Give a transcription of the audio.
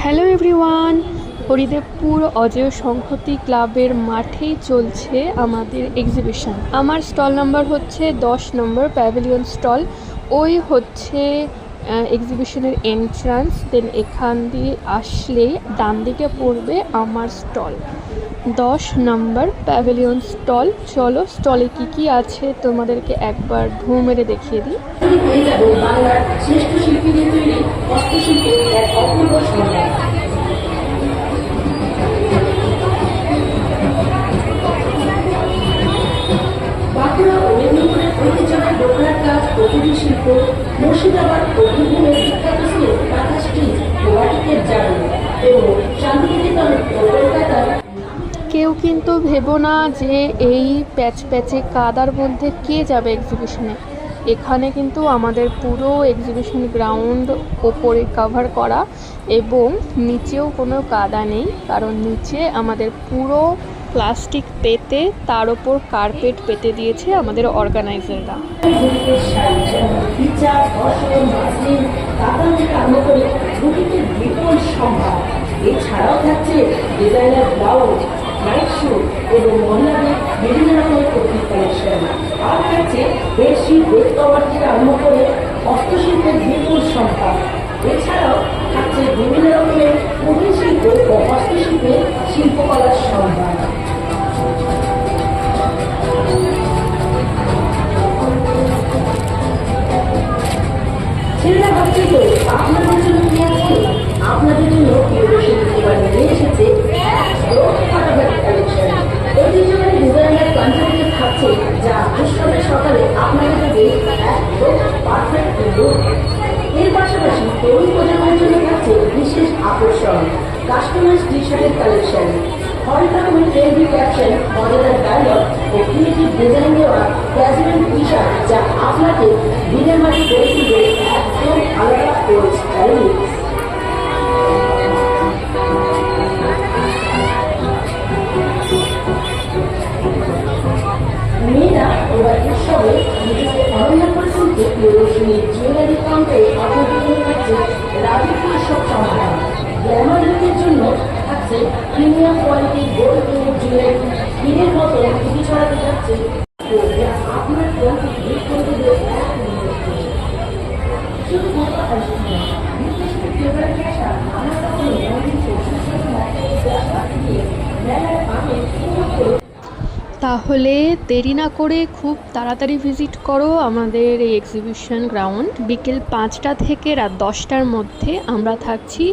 Hello everyone, Haridevpur Ajay সংহতি ক্লাবের মাঠেই চলছে আমাদের এক্সিবিশন। আমার স্টল নাম্বার হচ্ছে 10 নম্বর প্যাভিলিয়ন স্টল। ওই হচ্ছে এক্সিবিশনের এন্ট্রান্স। দেন এখান দিয়ে আসলেই ডান দিকে পড়বে আমার স্টল, 10 নম্বর প্যাভিলিয়ন স্টল। চলো স্টলে কি কি আছে তোমাদেরকে একবার ঢু মেরে দেখিয়ে দিই। বাংলার শ্রেষ্ঠ শিল্পীদের তৈরি হস্তশিল্পের এক অপূর্ব সম্মান। বাঁকুড়া ও মেদিনীপুরের ঐতিহ্যবাহী ডোকরার কাজ ও কুটির শিল্প, মুর্শিদাবাদ ও বীরভূমের বিখ্যাত স্টিল, কাঁথা স্টিল ও বাটিকের জাদু এবং শান্তিনিকেতন ও কলকাতার। কেউ কিন্তু ভেবো না যে এই প্যাচ প্যাচে কাদার মধ্যে কে যাবে এক্সিবিশনে। এখানে কিন্তু আমাদের পুরো এক্সিবিশন গ্রাউন্ড ওপরে কভার করা এবং নিচেও কোনো কাদা নেই, কারণ নিচে আমাদের পুরো প্লাস্টিক পেতে তার ওপর কার্পেট পেতে দিয়েছে আমাদের অর্গানাইজাররা। এছাড়াও থাকছে ডিজাইনার ব্লাউজ, নাইট স্যুট এবং মহিলাদের বিভিন্ন রকমের কুর্তির কালেকশন। আর থাকছে বেডশিট, বেড কভার থেকে আরম্ভ করে হস্তশিল্পের বিপুল সম্ভার। এছাড়াও থাকছে বিভিন্ন রকমের কুটির শিল্প ও হস্তশিল্পের শিল্পকলার সম্ভার। ছেলেরা ভাবছে তো আপনাদের জন্য কি আছে? আপনাদের জন্য ইউরোশন এবার নিয়ে এসেছে ঐতিহ্যবাহী ডিজাইনার কনসেপ্টে থাকছে, যা উৎসবের সকালে আপনাদের দেবে একদম পারফেক্ট লুক। এর পাশাপাশি তরুণ প্রজন্মের জন্য থাকছে বিশেষ আকর্ষণ, কাস্টমাইজ টি শার্টের কালেকশন, হরেক রকমের ট্রেন্ডি ক্যাপশন, মজাদার ডায়লগ ও ক্রিয়েটিভ ডিজাইন দেওয়া ক্যাজুয়াল টি শার্ট, যা আপনাকে দিনের মাঝে করে তুলবে একদম আলাদা ও স্টাইলিশ। মেয়েরা এবার উৎসবে নিজেকে অনন্য করে তুলতে প্রিয়দর্শিনী জুয়েলারি কাউন্টারে আপনাদের জন্য থাকছে রাজকীয় সব সমাধান। গ্ল্যামার লুকের জন্য থাকছে প্রিমিয়াম কোয়ালিটির গোল্ড জুয়েলারি। হিরের মতো খুবই ছড়াতে থাকছে আপনার প্রান্তে ভিড় করে দেবে এক মুহূর্তে। শুধু কথা আসবে না, বিদেশি ফেভারিট আসা নানা রকমের মন্দির সুস্বাদু মেলায় আমি তাহলে দেরি না করে খুব তাড়াতাড়ি ভিজিট করো আমাদের এই এক্সিবিশন গ্রাউন্ড। বিকেল 5টা থেকে রাত 10টার মধ্যে আমরা থাকছি।